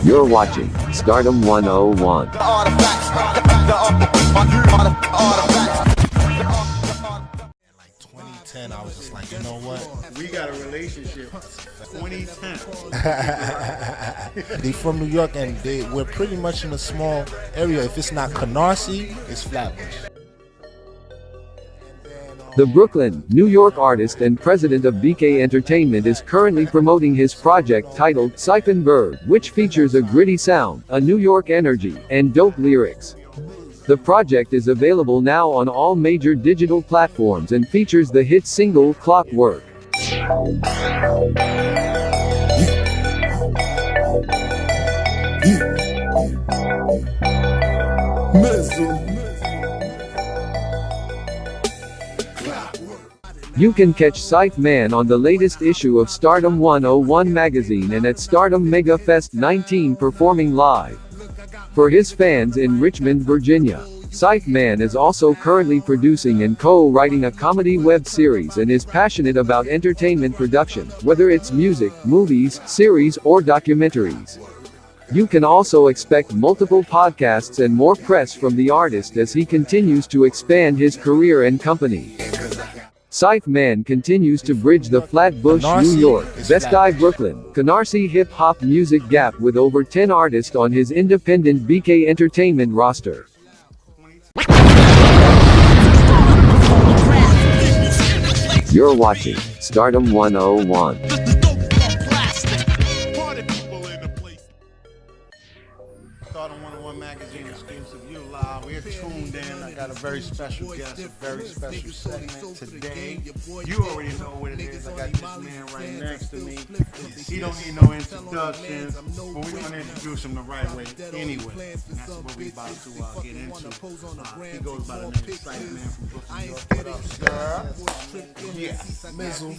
You're watching Stardom 101. 2010, I was just like, you know what? We got a relationship. 2010. They from New York and we're pretty much in a small area. If it's not Canarsie, it's Flatbush. The Brooklyn, New York artist and president of BK Entertainment is currently promoting his project titled CifeMan, which features a gritty sound, a New York energy, and dope lyrics. The project is available now on all major digital platforms and features the hit single Clockwork. You can catch CifeMan on the latest issue of Stardom 101 magazine and at Stardom Mega Fest 19 performing live. For his fans in Richmond, Virginia, CifeMan is also currently producing and co-writing a comedy web series and is passionate about entertainment production, whether it's music, movies, series, or documentaries. You can also expect multiple podcasts and more press from the artist as he continues to expand his career and company. CifeMan continues to bridge the Flatbush, New York, Best-Eye, Brooklyn, Canarsie hip-hop music gap with over 10 artists on his independent BK Entertainment roster. You're watching Stardom 101. Stardom 101 magazine exclusive. You live. We're tuned in. I got a very special guest, a very special segment today. You already know what it is. I got this man right next to me. He don't need no introductions, but we're going to introduce him the right way anyway. And that's what we're about to get into. He goes by the name of CifeMan from Brooklyn, New York. What up, sir? Yes. Mizzle,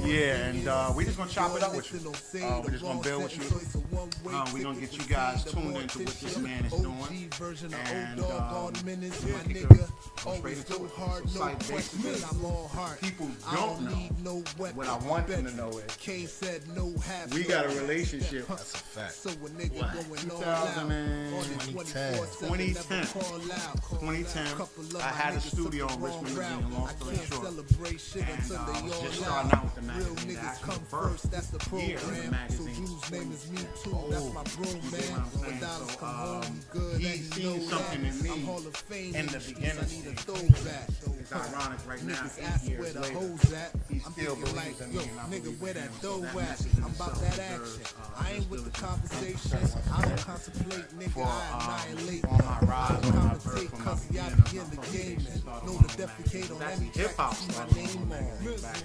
Yeah, and we're just going to chop it up with you. We're just going to build with you. We're going to get you guys tuned into what this man is doing. And we're going to kick it straight into it. So basically, people don't know. What I want them to know is we got a relationship. That's a fact. 2010. I had a studio in Richmond, Virginia, long story short. And I was just starting out with the magazine. The actual first year of the magazine. He's seen something in me in the beginning. It's ironic right now, 8 years later, he still believes in me and I believe in him. So that message in itself deserves for all my rise, all my birth, from my beginning. It's actually hip-hop started on the magazine back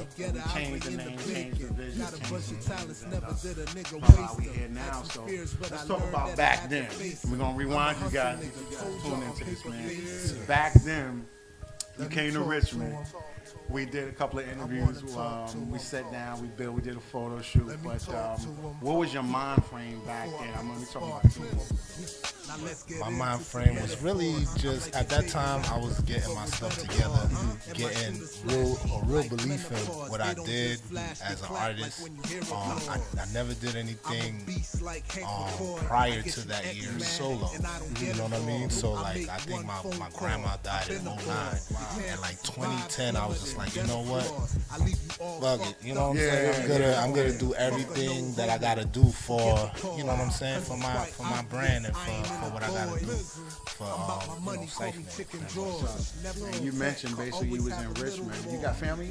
then. We changed the name, changed the vision, how we here now. So let's talk about back then. We're going to rewind you guys to tune into this, man. Back then, you came to Richmond. We did a couple of interviews. We sat down, we did a photo shoot. But what was your mind frame back then? I'm going to be talking about you. My mind frame was really just, at that time, I was getting my stuff together, getting a real belief in what I did as an artist. I never did anything prior to that year solo. You know what I mean? So, like, I think my grandma died in 09. And, like, 2010, I was just like, you know what? Fuck it. You know what I'm saying? I'm gonna do everything that I gotta do for, you know what I'm saying, for my brand and for what I gotta do for CifeMan. And you mentioned basically you was in Richmond. You got family?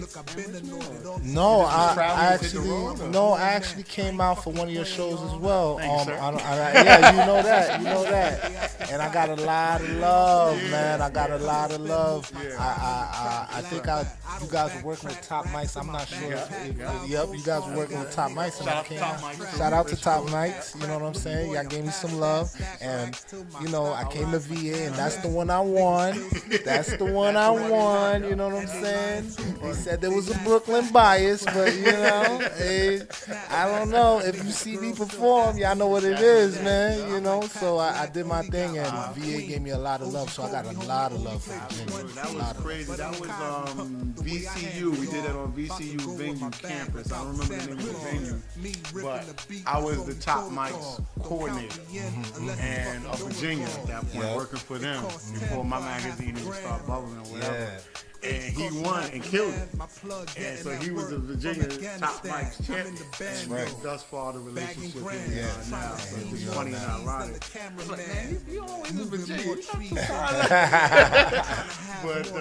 No, I actually came out for one of your shows as well. Yeah, you know that. And I got a lot of love, man. I got a lot of love. I think you guys were working with Top Mics. I'm not sure. Yep, you guys were working with Top Mics. Shout out to Top Mics. You know what I'm saying? Y'all gave me some love. And, you know, I came to VA, and that's the one I won. That's the one I won. You know what I'm saying? They said there was a Brooklyn bias, but, you know, I don't know. If you see me perform, y'all know what it is, man. You know, so I did my thing, and VA gave me a lot of love, so I got a lot of love for Virginia. That was crazy. That was VCU. We did it on VCU venue campus. I don't remember the name of the venue. but I was the Top Mike's coordinator and of Virginia at that point, working for them before my magazine would start bubbling or whatever. Yeah. And he won and killed it. And so he was the Virginia Top Mike's champion. And thus far, the relationship is now. So it's just funny and ironic. But man, you always in Virginia. But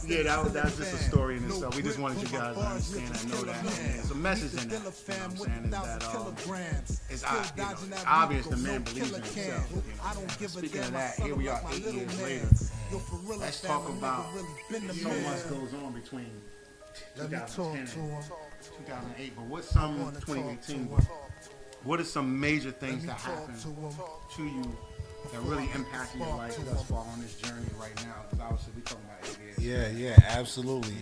yeah, that's just a story in itself. We just wanted you guys to understand and know that. And there's a message in that. You know what I'm saying? Is that it's obvious the man believes in himself. You know? Speaking of that, here we are 8 years later. Let's talk about so much goes on between 2010 and 2008. But what's some 2018? What are some major things that happened to you that really impacted your life thus far on this journey right now? Because obviously we're talking about 8 years. Yeah, absolutely.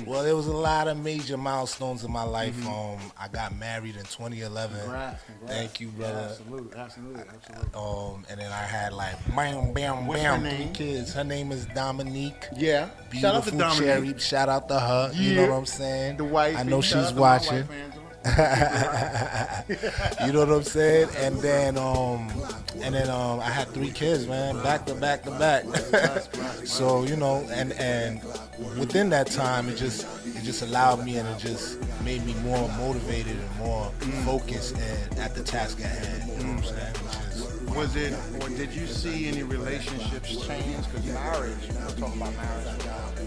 Well, there was a lot of major milestones in my life. I got married in 2011. Congrats. Thank you, brother. Absolutely. And then I had like bam, 3 kids. Her name is Dominique. Yeah. Beautiful Shout out to Dominique. cherry. Shout out to her. Yeah. You know what I'm saying? The wife. I know she's watching. You know what I'm saying? And then I had 3 kids, man, back to back. So, you know, and within that time it just allowed me, and it just made me more motivated and more focused and at the task at hand. You know what I'm saying? Was it, or did you see any relationships change? Because marriage, we're talking about marriage,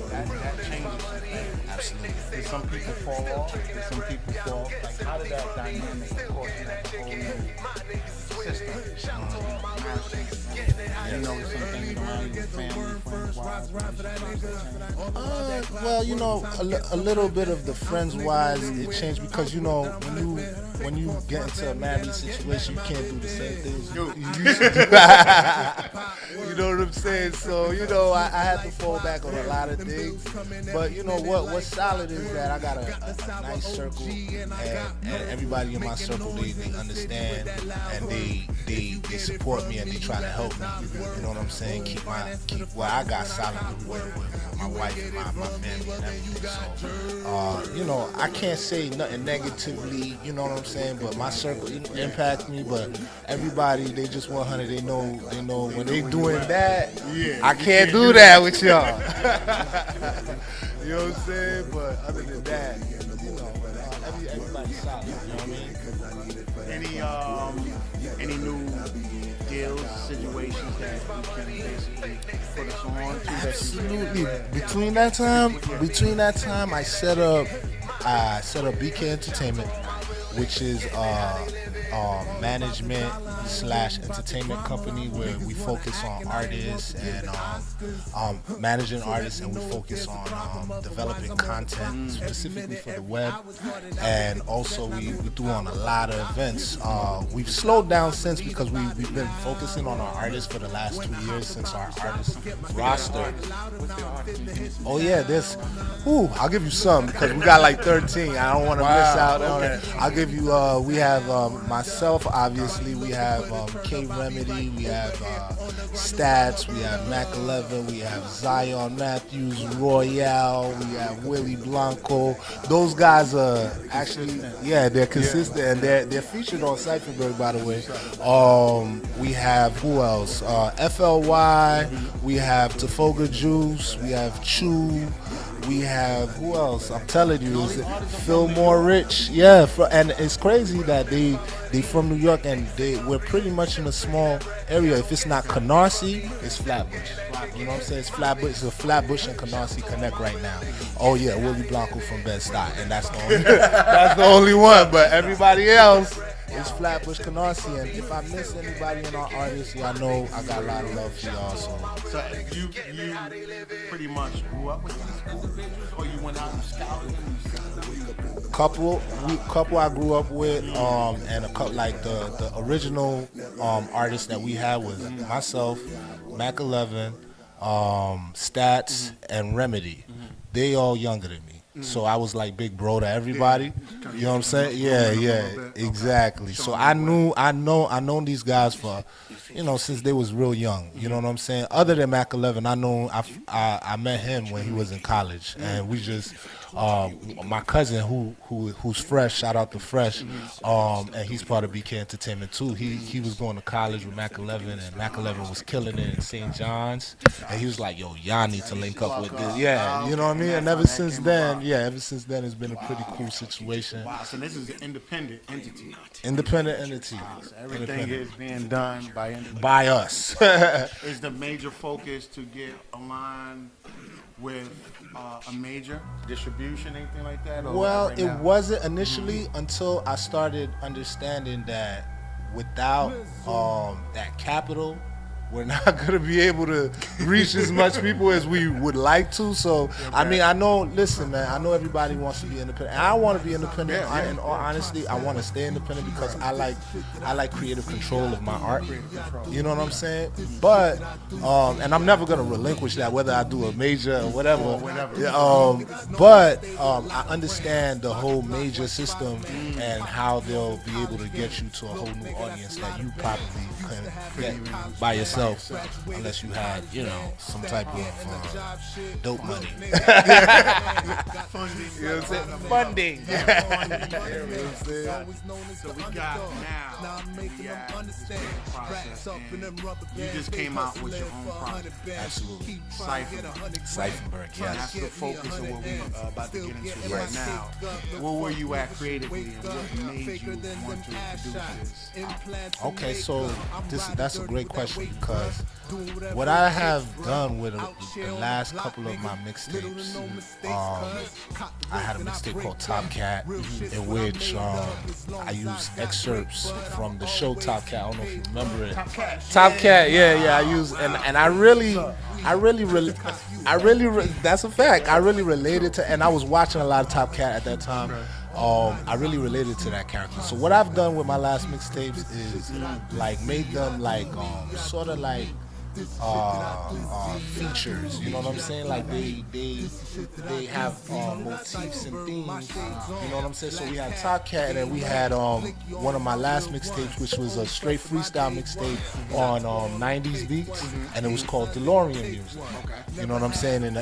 that changes. Absolutely. Did some people fall off? Did some people fall? Like, how did that dynamic, of course, you have the whole new system? You know, some things around your family, friends-wise. Well, you know, a little bit of the friends-wise, it changed because, you know, when you get into a married situation, you can't do the same things you used to do. You know what I'm saying? So, you know, I had to fall back on a lot of things. But, you know, what's solid is that I got a nice circle, and everybody in my circle, they understand, and they support me, and they try to help me. You know what I'm saying? Keep what I got solid with my wife and my family and everything. So, you know, I can't say nothing negatively, you know what I'm saying? But my circle impacts me. But everybody, they just 100. They know when they doing that. I can't do that with y'all. You know what I'm saying? But other than that, you know, everybody's solid. You know what I mean? Any new deals, situations that you can basically put us on to? Absolutely. Between that time, I set up BK Entertainment, which is management / entertainment company where we focus on artists and managing artists, and we focus on developing content specifically for the web, and also we do on a lot of events. We've slowed down since because we've been focusing on our artists for the last 2 years since our artist roster. Oh yeah, I'll give you some because we got like 13. I don't want to miss out on it. I'll give you. We have myself, obviously. We have K Remedy. We have Stats. We have Mac 11. We have Zion Matthews, Royale. We have Willie Blanco. Those guys are actually, they're consistent, and they're featured on CifeMan, by the way. We have who else? FLY. We have Tafoga Juice. We have Chew. We have who else? I'm telling you, is it Fillmore Rich? Yeah, and it's crazy that they from New York, and we're pretty much in a small area. If it's not Canarsie, it's Flatbush. You know what I'm saying? It's Flatbush. It's a Flatbush and Canarsie connect right now. Oh yeah, Willie Blanco from Bed-Stuy, and that's the only that's the only one. But everybody else is Flatbush, Canarsie. And if I miss anybody in our artists, y'all know I got a lot of love for y'all. So you pretty much grew up with these people, or you went out and scouted them? Couple I grew up with, and a couple like the original artists that we had was myself, Mac 11, Stats, and Remedy. They all younger than me. So I was like big bro to everybody. You know what I'm saying? Yeah, exactly. So I know these guys for, you know, since they was real young. You know what I'm saying? Other than Mac 11, I met him when he was in college, and we just my cousin who's Fresh, shout out to Fresh, and he's part of BK Entertainment too. He was going to college with Mac 11, and Mac 11 was killing it in St. John's, and he was like, yo, y'all need to link up with this. Yeah, you know what I mean? And ever since then, it's been a pretty cool situation. Wow, so this is an independent entity. Independent entity. Wow, so everything is being done by us. Is the major focus to get aligned with a major distribution, anything like that? Or Well, right it now? wasn't initially until I started understanding that without that capital, we're not going to be able to reach as much people as we would like to. So, I mean, I know, listen, man, I know everybody wants to be independent. And I want to be independent. And honestly, I want to stay independent because I like creative control of my art. You know what I'm saying? But, and I'm never going to relinquish that, whether I do a major or whatever. But I understand the whole major system and how they'll be able to get you to a whole new audience that you probably couldn't get by yourself. Unless you had, you know, some type of dope money. You know what I'm saying? Funding. So we got now, we at this process, and you just came out with your own project. Absolutely. CifeMan. Yes. That's the focus of what we're about to get into right now. Where were you at creatively, and what made you want to produce this album? Okay, so that's a great question because what I have done with the last couple of my mixtapes, I had a mixtape called Top Cat, in which I used excerpts from the show Top Cat. I don't know if you remember it. Top Cat, yeah. I used and I really, that's a fact. I really related to, and I was watching a lot of Top Cat at that time. I really related to that character. So what I've done with my last mixtapes is like made them like sort of like features. You know what I'm saying? Like they have motifs and themes. You know what I'm saying? So we had Top Cat, and we had one of my last mixtapes, which was a straight freestyle mixtape on 90s beats, and it was called DeLorean music. You know what I'm saying? And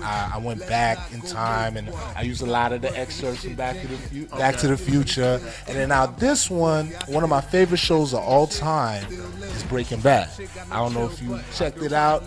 I went back in time, and I used a lot of the excerpts from Back to the Future. And then now this one of my favorite shows of all time is Breaking Bad. I don't know if you checked it out.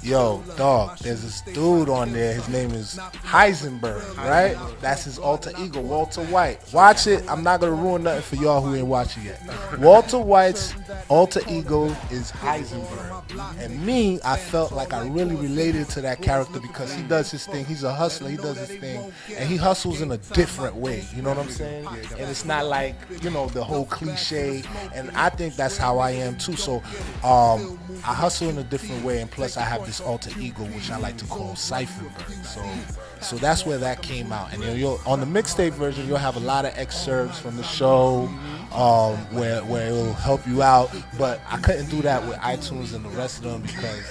Yo, dog, there's this dude on there. His name is Heisenberg, right? That's his alter ego, Walter White. Watch it. I'm not going to ruin nothing for y'all who ain't watched it yet. Walter White's alter ego is Heisenberg. And me, I felt like I really related to that character because he does his thing. He's a hustler. He does his thing. And he hustles in a different way. You know what I'm saying? And it's not like, you know, the whole cliche. And I think that's how I am too. So I hustle in a different way. And plus I have this alter ego, which I like to call CifeMan. So that's where that came out. And on the mixtape version, you'll have a lot of excerpts from the show where it will help you out. But I couldn't do that with iTunes and the rest of them because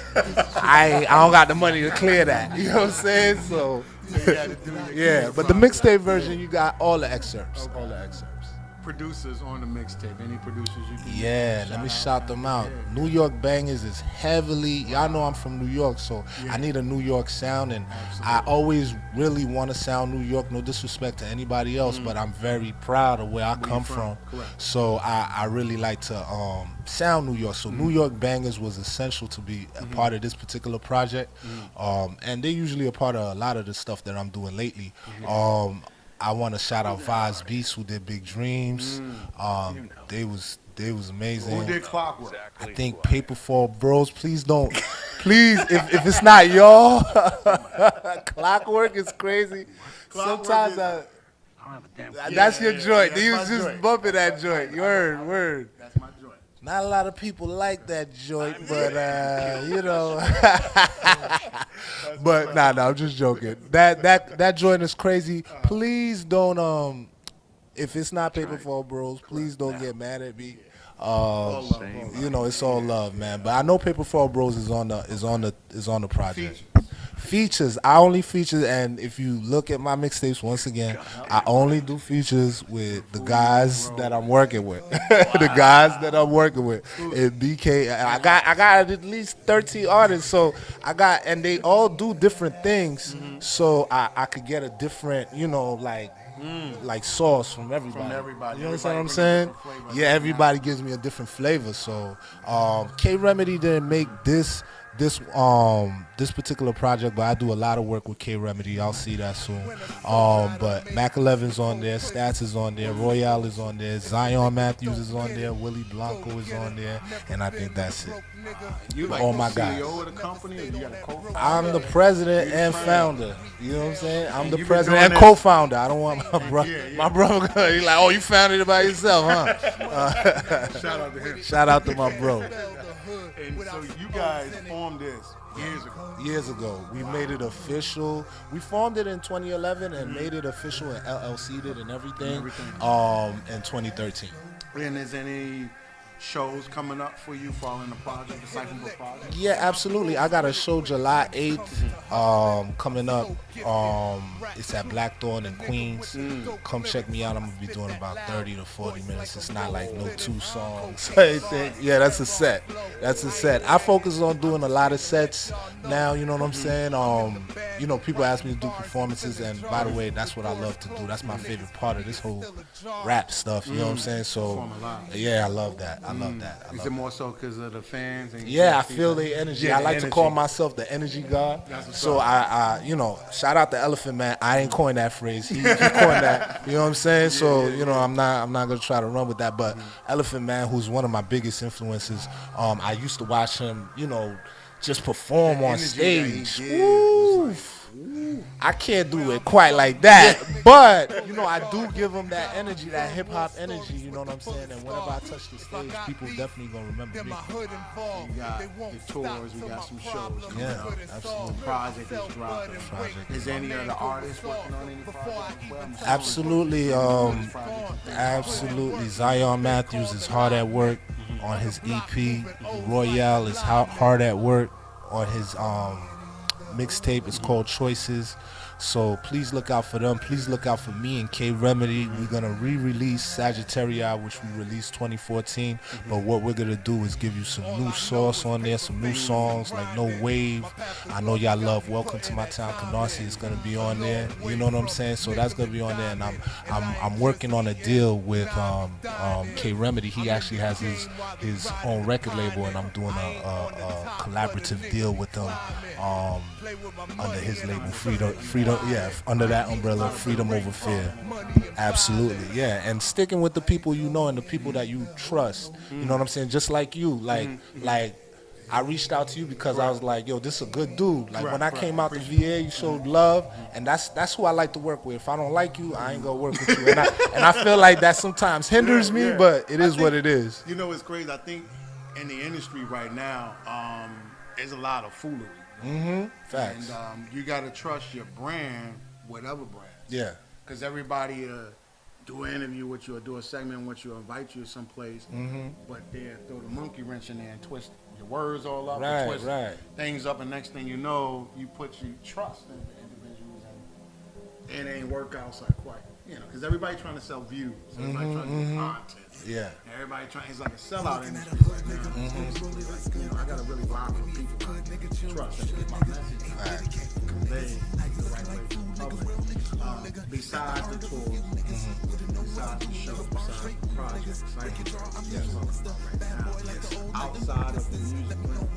I don't got the money to clear that. You know what I'm saying? So yeah. But the mixtape version, you got all the excerpts. All the excerpts. Producers on the mixtape. Any producers you can let me shout them out. New York Bangers is heavily, y'all know I'm from New York, so I need a New York sound, and I always really want to sound New York. No disrespect to anybody else, but I'm very proud of where I come from. So I really like to sound New York. So New York Bangers was essential to be a part of this particular project, and they're usually a part of a lot of the stuff that I'm doing lately. I want to shout out Vaz Beats, who did Big Dreams. They was amazing. Who did Clockwork? I think Paper Fall Bros. Please don't. Please, if it's not y'all, Clockwork is crazy. Sometimes that's your joint. He was just bumping that joint. Word. That's my joint. Not a lot of people like that joint, but you know. But nah, I'm just joking. That joint is crazy. Please don't if it's not Paper Fall Bros, please don't get mad at me. You know, it's all love, man. But I know Paper Fall Bros is on the project. Features. I only features, and if you look at my mixtapes once again, I only do features with the guys that I'm working with. The guys that I'm working with. And BK, I got at least 13 artists, so and they all do different things, so I could get a different, like sauce from everybody. From everybody. You understand what I'm Everybody saying? brings a different flavor. Yeah, everybody gives me a different flavor. So K Remedy didn't make this particular project, but I do a lot of work with K Remedy. Y'all see that soon. But Mac 11's on there, Stats is on there, Royale is on there, Zion Matthews is on there, Willie Blanco is on there, and I think that's it. You like Oh the my CEO God. of the company, or you got a co-founder? I'm the president and founder. You know what I'm saying? I'm And the you've been president doing and this- co-founder. I don't want my brother. Yeah. My brother. He's like, oh, you founded it by yourself, huh? Shout out to him. Shout out to my bro. And so you guys formed this years ago. Years ago, we made it official. We formed it in 2011 and made it official and LLC'd it and everything. In 2013. And is any shows coming up for you following the project, the CifeMan project? Yeah, absolutely. I got a show July 8th coming up. It's at Blackthorn in Queens. Come check me out. I'm going to be doing about 30 to 40 minutes. It's not like no 2 songs. Yeah, that's a set. That's a set. I focus on doing a lot of sets now, you know what I'm saying? People ask me to do performances, and by the way, that's what I love to do. That's my favorite part of this whole rap stuff, you know what I'm saying? So, Perform a lot. yeah, I love that. I love that. Is it more so because of the fans? And Yeah, I feel the energy. Yeah, I the like to energy. call myself the energy god. That's what's So up. I shout out to Elephant Man. I ain't coined that phrase. He coined that. You know what I'm saying? So I'm not gonna try to run with that. But Elephant Man, who's one of my biggest influences, I used to watch him, just perform on energy that he stage. gives, Woo. it's I can't do it quite like that, but I do give him that energy, that hip hop energy. You know what I'm saying? And whenever I touch the stage, people definitely gonna remember me. We got the tours, we got some shows. coming Yeah, up. absolutely. Project is dropping. Project. Is any other artists working on any project as well? I'm assuming Absolutely, this project is big. absolutely. Zion Matthews is hard at work on his EP. Royale is hard at work on his mixtape. It's called Choices. So please look out for them. Please look out for me and K Remedy. We're gonna re-release Sagittaria, which we released 2014. But what we're gonna do is give you some new sauce on there, some new songs like No Wave. I know y'all love Welcome to My Town. Canarsie is gonna be on there. You know what I'm saying? So that's gonna be on there. And I'm working on a deal with K Remedy. He actually has his own record label, and I'm doing a collaborative deal with him under his label, Freedom. Yeah, under that umbrella, Freedom Over Fear. Absolutely, yeah. And sticking with the people you know and the people that you trust. You know what I'm saying? Just like you, like I reached out to you because I was like, yo, this is a good dude. Like when I came out to VA, you showed love, and that's who I like to work with. If I don't like you, I ain't gonna work with you. And I feel like that sometimes hinders me, but it is what it is. You know, it's crazy. I think in the industry right now, there's a lot of foolery. Facts. And you got to trust your brand with other brands. Yeah. Because everybody do an interview with you or do a segment with you or invite you someplace, but they throw the monkey wrench in there and twist your words all up, and twist things up, and next thing you know, you put your trust in the individuals, and it ain't work out so quite. Because everybody trying to sell views, everybody trying to do content. Yeah. Everybody trying, it's like a sellout industry right now. It's basically like, I gotta really rock with people I trust and get my message out. Convey the right way to the public. Besides the tours, besides the show, besides the projects, outside of the music realm,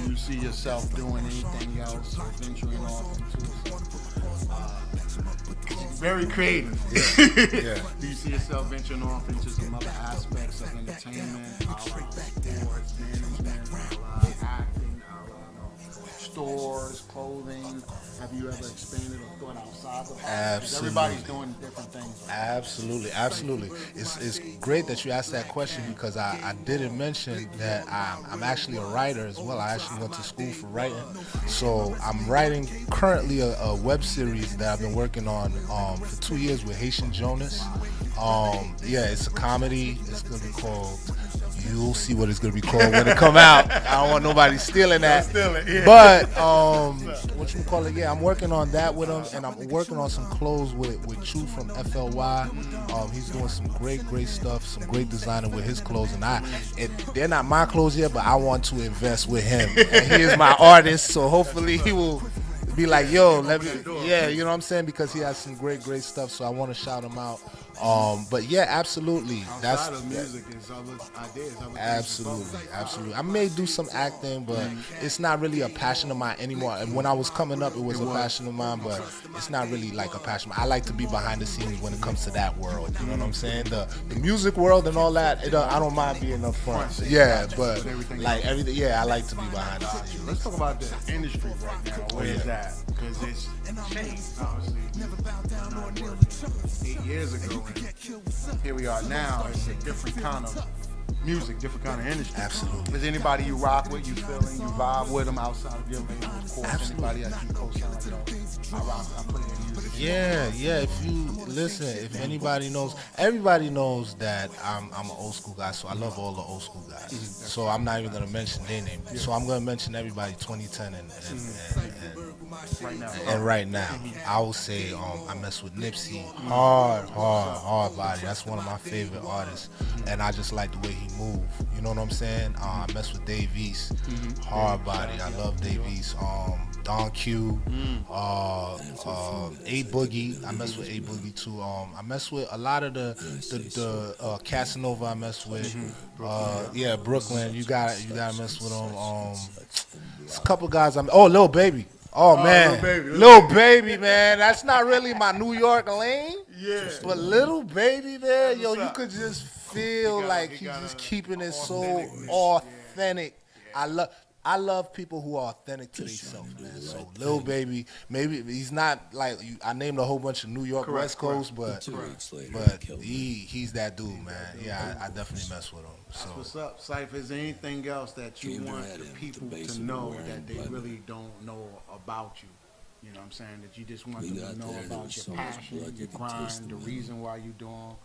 do you see yourself doing anything else or venturing off into very creative? Yeah. Do you see yourself venturing off into some other aspects of entertainment, sports, management, acting, stores, clothing? Have you ever expanded or thought outside of that? Absolutely. Everybody's doing different things. Absolutely. It's great that you asked that question because I didn't mention that I'm actually a writer as well. I actually went to school for writing. So I'm writing currently a web series that I've been working on for 2 years with Haitian Jonas. It's a comedy. It's going to be called you'll see what it's gonna be called when it come out. I don't want nobody stealing that. Don't steal it, yeah. But what you call it? Yeah, I'm working on that with him, and I'm working on some clothes with Chu from FLY. He's doing some great stuff, some great designing with his clothes, and they're not my clothes yet, but I want to invest with him. And he is my artist, so hopefully he will be like, yo, let me, yeah, you know what I'm saying? Because he has some great stuff, so I want to shout him out. But yeah, absolutely. Outside of music is other ideas. Absolutely. I may do some acting, but it's not really a passion of mine anymore. And when I was coming up, it was a passion of mine, but it's not really like a passion. I like to be behind the scenes when it comes to that world. You know what I'm saying? The music world and all that, I don't mind being up front. Yeah, but like everything, yeah, I like to be behind the scenes. Let's talk about the industry right now. Where is that? Because it's changed, obviously. 8 years ago, and here we are now. It's a different kind of music, different kind of industry. Absolutely. Is anybody you rock with, you feeling, you vibe with them outside of your label, of course? Absolutely. Anybody that you co-sign, like, yo, I play their music. Yeah. If you listen, if anybody knows, everybody knows that I'm an old school guy, so I love all the old school guys. So I'm not even gonna mention their name. So I'm gonna mention everybody 2010 and right now. I will say I mess with Nipsey, hard body. That's one of my favorite artists, and I just like the way he move. You know what I'm saying? I mess with Dave East, hard body. I love Dave East. Don Q, A Boogie. I mess with A Boogie too. I mess with a lot of the Casanova. I mess with. Brooklyn. You gotta mess with them. There's a couple guys. Lil Baby. Oh man, Lil Baby, man. That's not really my New York lane. Yeah. But Lil Baby, man, yo, you could just feel like he's just keeping it so authentic. I love people who are authentic to themselves, man. So Lil Baby, maybe he's not like I named a whole bunch of New York West Coast, but he's that dude, man. Yeah, I definitely mess with him. So what's up, Cife? Is there anything else that you want the people to know that they really don't know about you? You know what I'm saying? That you just want them to know about your passion, your grind, the reason why you're doing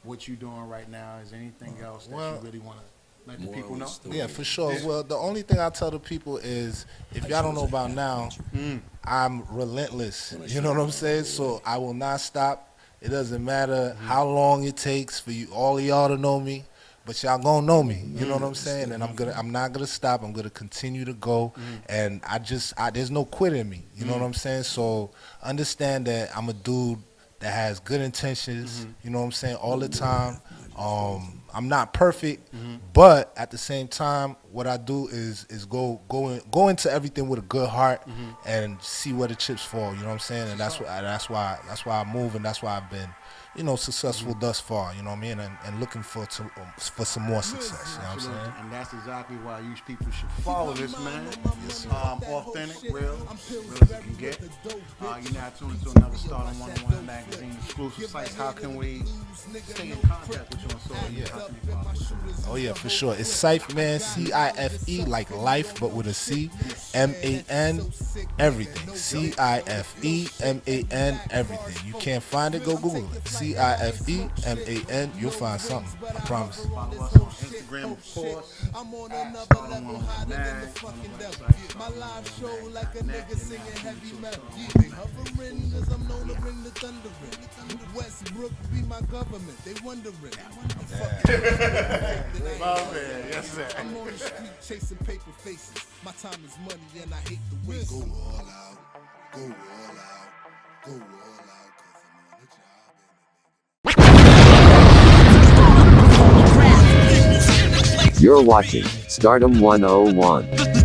what you're doing right now. Is there anything else that you really want to let the people know? Yeah, for sure. Well, the only thing I tell the people is, if y'all don't know about now, I'm relentless. You know what I'm saying? So I will not stop. It doesn't matter how long it takes for you, all of y'all to know me, but y'all gonna know me. You know what I'm saying? And I'm not gonna stop. I'm gonna continue to go. And there's no quit in me. You know what I'm saying? So understand that I'm a dude that has good intentions. You know what I'm saying? All the time. I'm not perfect, but at the same time, what I do is go into everything with a good heart and see where the chips fall. You know what I'm saying? And that's why I move, and that's why I've been, successful thus far. You know what I mean? And looking for some more success. You know what I'm saying? And that's exactly why you people should follow this man. Authentic, real as you can get. You're now tuned to another Stardom 101 magazine exclusive sites. How can we stay in contact with you on social media? Oh yeah, for sure. It's CifeMan, CIFE, like life, but with a C, MAN, everything. CIFEMAN, everything. You can't find it? Go Google it. CIFEMAN, you'll find something. I promise. Follow us on Instagram, of course. I'm on another Stardom fucking devil. My live show like a nigga singing heavy metal. Hovering cause I'm known to bring the thunder in. Westbrook be my government. They wondering. Oh man, yes sir. I'm on the street chasing paper faces. My time is money and I hate the waste. Go all out. Go all out. Go all out. Cause I'm on the job. You're watching Stardom 101.